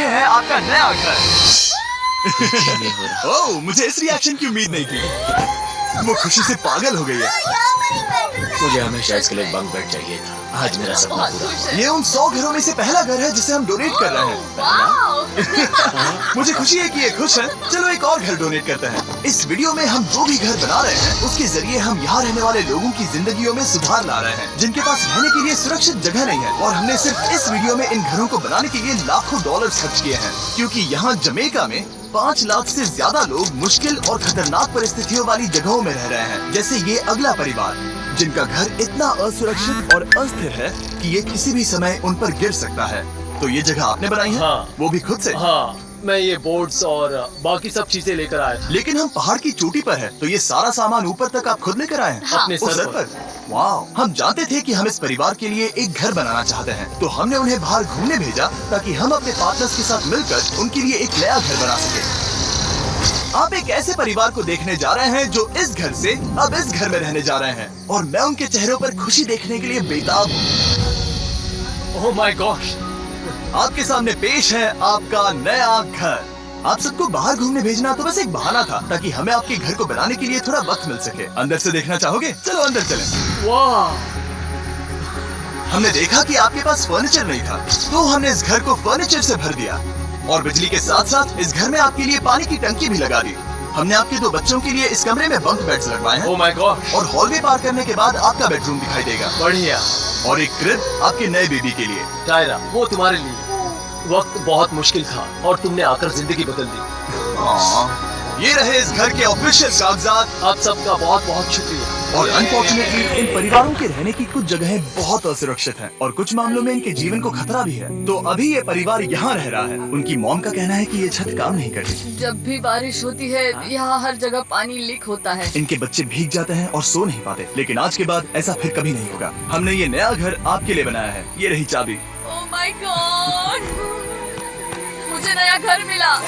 बैठे हैं आपका नया घर। ओह, मुझे इस रिएक्शन की उम्मीद नहीं थी। वो खुशी से पागल हो गई है। मुझे हमेशा इसके लिए बंक बेड चाहिए था। आज मेरा सपना पूरा हुआ। ये उन 100 घरों में से पहला घर है जिसे हम डोनेट कर रहे हैं। मुझे खुशी है कि ये खुश है। चलो एक और घर डोनेट करते हैं। इस वीडियो में हम जो भी घर बना रहे हैं उसके जरिए हम यहाँ रहने वाले लोगों की जिंदगियों में सुधार ला रहे हैं, जिनके पास रहने के लिए सुरक्षित जगह नहीं है। और हमने सिर्फ इस वीडियो में इन घरों को बनाने के लिए लाखों डॉलर खर्च किए हैं, क्योंकि यहाँ जमैका में 5 लाख से ज्यादा लोग मुश्किल और खतरनाक परिस्थितियों वाली जगहों में रह रहे हैं। जैसे ये अगला परिवार, जिनका घर इतना असुरक्षित और अस्थिर है कि ये किसी भी समय उन पर गिर सकता है। तो ये जगह आपने बनाई है? हाँ। वो भी खुद से? हाँ, मैं ये बोर्ड्स और बाकी सब चीजें लेकर आया था। लेकिन हम पहाड़ की चोटी पर हैं, तो ये सारा सामान ऊपर तक आप खुद लेकर आए हैं? हाँ। अपने उस सर पर। वाह, हम जानते थे कि हम इस परिवार के लिए एक घर बनाना चाहते हैं, तो हमने उन्हें बाहर घूमने भेजा ताकि हम अपने पार्टनर्स के साथ मिलकर उनके लिए एक नया घर बना सके। आप एक ऐसे परिवार को देखने जा रहे हैं जो इस घर से अब इस घर में रहने जा रहे हैं, और मैं उनके चेहरों पर खुशी देखने के लिए बेताब हूँ। Oh my gosh! आपके सामने पेश है आपका नया घर। आप सबको बाहर घूमने भेजना तो बस एक बहाना था, ताकि हमें आपके घर को बनाने के लिए थोड़ा वक्त मिल सके। अंदर से देखना चाहोगे? चलो अंदर चलें। वाह! हमने देखा कि आपके पास फर्नीचर नहीं था, तो हमने इस घर को फर्नीचर से भर दिया, और बिजली के साथ साथ इस घर में आपके लिए पानी की टंकी भी लगा दी। हमने आपके 2 बच्चों के लिए इस कमरे में बंक बेड्स लगवाए हैं। Oh my gosh! और हॉलवे पार करने के बाद आपका बेडरूम दिखाई देगा। बढ़िया। और एक क्रिब आपके नए बेबी के लिए। टायरा, वो तुम्हारे लिए। वक्त बहुत मुश्किल था और तुमने आकर जिंदगी बदल दी। ये रहे इस घर के ऑफिशियल कागजात। आप सबका बहुत बहुत शुक्रिया। और अनफॉर्चुनेटली इन परिवारों के रहने की कुछ जगहें बहुत असुरक्षित हैं, और कुछ मामलों में इनके जीवन को खतरा भी है। तो अभी ये परिवार यहाँ रह रहा है। उनकी मॉम का कहना है कि ये छत काम नहीं करती। जब भी बारिश होती है यहाँ हर जगह पानी लीक होता है। इनके बच्चे भीग जाते हैं और सो नहीं पाते, लेकिन आज के बाद ऐसा फिर कभी नहीं होगा। हमने ये नया घर आपके लिए बनाया है। ये रही चाबी। ओह माय गॉड, मुझे नया घर मिला।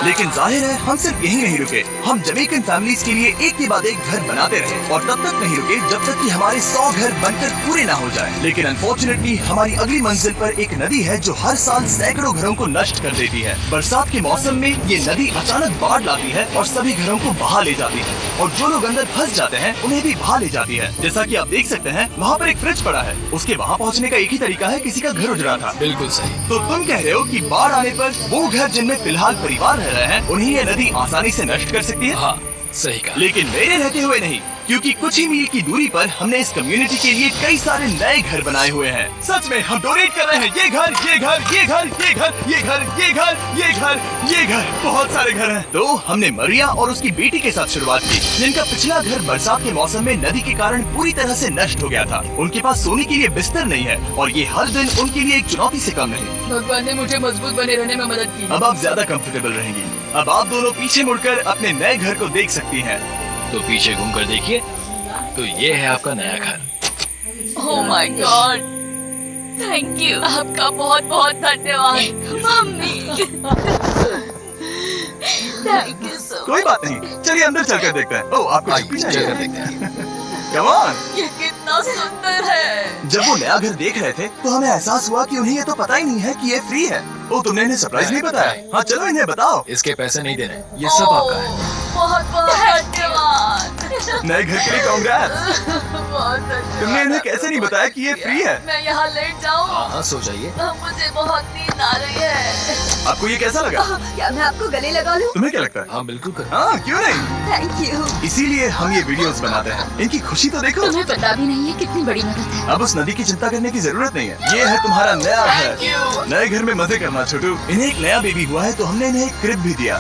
लेकिन जाहिर है हम सिर्फ यही नहीं रुके। हम जमैकन फैमिलीज के लिए एक के बाद एक घर बनाते रहे, और तब तक नहीं रुके जब तक कि हमारे 100 घर बनकर पूरे ना हो जाए। लेकिन अनफॉर्चुनेटली हमारी अगली मंजिल पर एक नदी है जो हर साल सैकड़ों घरों को नष्ट कर देती है। बरसात के मौसम में ये नदी अचानक बाढ़ लाती है और सभी घरों को बहा ले जाती है, और जो लोग अंदर फंस जाते हैं उन्हें भी बहा ले जाती है। जैसा कि आप देख सकते हैं, वहाँ पर एक फ्रिज पड़ा है। उसके वहाँ पहुँचने का एक ही तरीका है, किसी का घर उजड़ा था। बिल्कुल सही। तो तुम कह रहे हो कि बाढ़ आने पर वो घर जिनमें फिलहाल परिवार रह रहे हैं उन्हें ये नदी आसानी से नष्ट कर सकती है? हाँ, सही कहा। लेकिन मेरे रहते हुए नहीं, क्योंकि कुछ ही मील की दूरी पर हमने इस कम्युनिटी के लिए कई सारे नए घर बनाए हुए हैं। सच में हम डोनेट कर रहे हैं। ये घर, ये घर, ये घर, ये घर, ये घर, ये घर, ये घर, ये घर, बहुत सारे घर हैं। तो हमने मरिया और उसकी बेटी के साथ शुरुआत की, जिनका पिछला घर बरसात के मौसम में नदी के कारण पूरी तरह से नष्ट हो गया था। उनके पास सोने के लिए बिस्तर नहीं है, और ये हर दिन उनके लिए एक चुनौती से कम नहीं। भगवान ने मुझे मजबूत बने रहने में मदद की। अब आप ज्यादा कंफर्टेबल रहेंगी। अब आप दोनों पीछे मुड़कर अपने नए घर को देख सकती हैं। तो पीछे घूमकर देखिए, तो ये है आपका नया घर। Oh my God, thank you. आपका बहुत बहुत धन्यवाद मम्मी। Thank you so. कोई बात नहीं, चलिए अंदर चलकर देखते हैं। ओह, आपको चप्पी चाहिए? चलकर देखते हैं। Come on! ये कितना सुंदर है। जब वो नया घर देख रहे थे तो हमें एहसास हुआ कि उन्हें ये तो पता ही नहीं है कि ये फ्री है। ओ, तुमने इन्हें सरप्राइज नहीं बताया? हाँ, चलो इन्हें बताओ। इसके पैसे नहीं देने, ये सब आपका है। बहुत बहुत धन्यवाद। नए घर के लिए कांग्रेस। बहुत धन्यवाद। तुमने इन्हें कैसे नहीं बताया कि ये फ्री है? मैं यहाँ लेट जाऊँ? हाँ, सो जाइए। मुझे बहुत नींद आ रही है। आपको ये कैसा लगा? क्या मैं आपको गले लगा लूं? तुम्हें क्या लगता है? हाँ, बिल्कुल कर। हाँ, क्यों नहीं? Thank you. इसीलिए हम ये वीडियोस बनाते हैं। इनकी खुशी तो देखो। तुम्हें पता भी नहीं है कितनी बड़ी मदद है। अब उस नदी की चिंता करने की जरूरत नहीं है। ये है तुम्हारा नया घर। नए घर में मजे करना छोटू। इन्हें एक नया बेबी हुआ है, तो हमने इन्हें एक क्रिब भी दिया।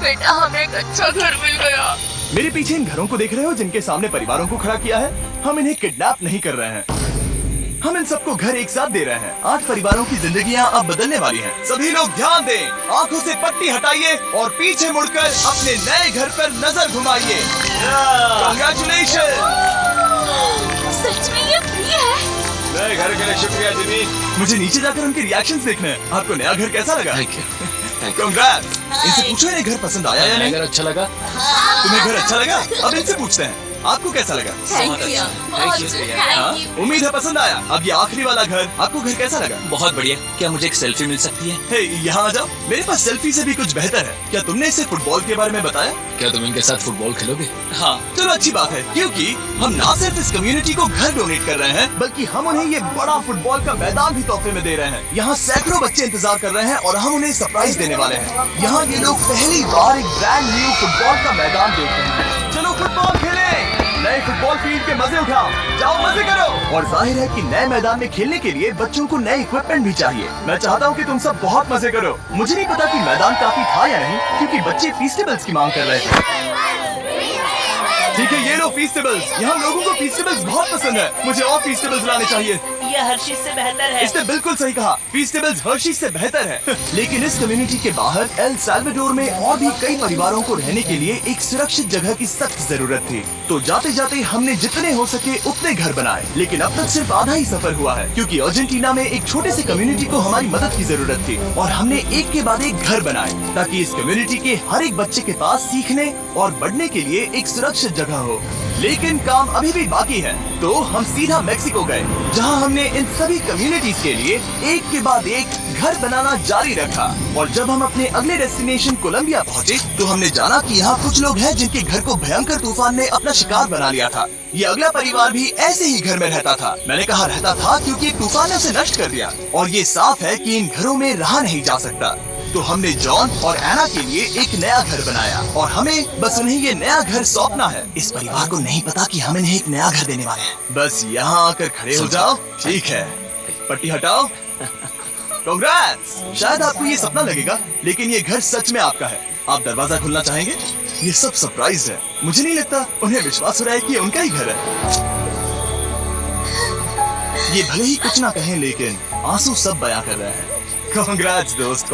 बेटा, हमें एक अच्छा घर मिल गया। मेरे पीछे इन घरों को देख रहे हो, जिनके सामने परिवारों को खड़ा किया है? हम इन्हें किडनैप नहीं कर रहे हैं। हम इन सबको घर एक साथ दे रहे हैं। 8 परिवारों की जिंदगियां अब बदलने वाली हैं। सभी लोग ध्यान दें, आंखों से पट्टी हटाइए और पीछे मुड़कर अपने नए घर पर नजर घुमाइए। कांग्रेचुलेशन! सच में ये फ्री है? नए घर के लिए शुक्रिया जिमी। मुझे नीचे जाकर उनके रिएक्शंस देखने हैं। आपको नया घर कैसा लगा? Thank you. कांग्रेट्स! इनसे पूछो इन्हें घर पसंद आया या नहीं? अगर अच्छा लगा, तुम्हें घर अच्छा लगा? अब इनसे पूछते हैं। आपको कैसा लगा? थैंक यू हाँ? उम्मीद है पसंद आया। अब ये आखिरी वाला घर, आपको घर कैसा लगा? बहुत बढ़िया। क्या मुझे एक सेल्फी मिल सकती है? हे, यहाँ आ जाओ। मेरे पास सेल्फी से भी कुछ बेहतर है। क्या तुमने इसे फुटबॉल के बारे में बताया? क्या तुम इनके साथ फुटबॉल खेलोगे? हाँ, चलो अच्छी बात है, क्योंकि हम ना सिर्फ इस कम्युनिटी को घर डोनेट कर रहे हैं, बल्कि हम उन्हें ये बड़ा फुटबॉल का मैदान भी तोहफे में दे रहे हैं। यहाँ सैकड़ों बच्चे इंतजार कर रहे हैं और हम उन्हें सरप्राइज देने वाले हैं। यहाँ ये लोग पहली बार एक ब्रांड न्यू फुटबॉल का मैदान देख रहे हैं। चलो फुटबॉल खेलें, नए फुटबॉल फील्ड के मजे उठाओ, जाओ मजे करो। और जाहिर है कि नए मैदान में खेलने के लिए बच्चों को नए इक्विपमेंट भी चाहिए। मैं चाहता हूँ कि तुम सब बहुत मजे करो। मुझे नहीं पता कि मैदान काफी था या नहीं, क्योंकि बच्चे फीस्टेबल्स की मांग कर रहे थे। ठीक है, ये लो फीस्टेबल्स। यहाँ लोगों को फीस्टेबल्स बहुत पसंद है। मुझे और फीस्टेबल्स लाने चाहिए। ये हर्षिज से बेहतर है। इसने बिल्कुल सही कहा, फीस्टेबल्स हर्शीज से बेहतर है। लेकिन इस कम्युनिटी के बाहर एल साल्वाडोर में और भी कई परिवारों को रहने के लिए एक सुरक्षित जगह की सख्त जरूरत थी। तो जाते जाते हमने जितने हो सके उतने घर बनाए, लेकिन अब तक सिर्फ आधा ही सफर हुआ है, क्योंकि अर्जेंटीना में एक छोटे से कम्युनिटी को हमारी मदद की जरूरत थी और हमने एक के बाद एक घर बनाए ताकि इस कम्युनिटी के हर एक बच्चे के पास सीखने और बढ़ने के लिए एक सुरक्षित जगह हो। लेकिन काम अभी भी बाकी है, तो हम सीधा मेक्सिको गए, जहां हमने इन सभी कम्युनिटीज के लिए एक के बाद एक घर बनाना जारी रखा। और जब हम अपने अगले डेस्टिनेशन कोलंबिया पहुंचे, तो हमने जाना कि यहाँ कुछ लोग हैं जिनके घर को भयंकर तूफान ने अपना शिकार बना लिया था। ये अगला परिवार भी ऐसे ही घर में रहता था। मैंने कहा रहता था क्योंकि एक तूफान ने उसे नष्ट कर दिया, और ये साफ है कि इन घरों में रहा नहीं जा सकता। तो हमने जॉन और एना के लिए एक नया घर बनाया और हमें बस उन्हें ये नया घर सौंपना है। इस परिवार को नहीं पता कि हम इन्हें एक नया घर देने वाले हैं। बस यहाँ आकर खड़े हो जाओ। ठीक है, पट्टी हटाओ। कांग्रेट्स। शायद आपको ये सपना लगेगा, लेकिन ये घर सच में आपका है। आप दरवाजा खोलना चाहेंगे? ये सब सरप्राइज है। मुझे नहीं लगता उन्हें विश्वास हो रहा है कि ये उनका ही घर है। ये भले ही कुछ ना कहें, लेकिन आंसू सब बयां कर रहे हैं। कांग्रेट्स दोस्त।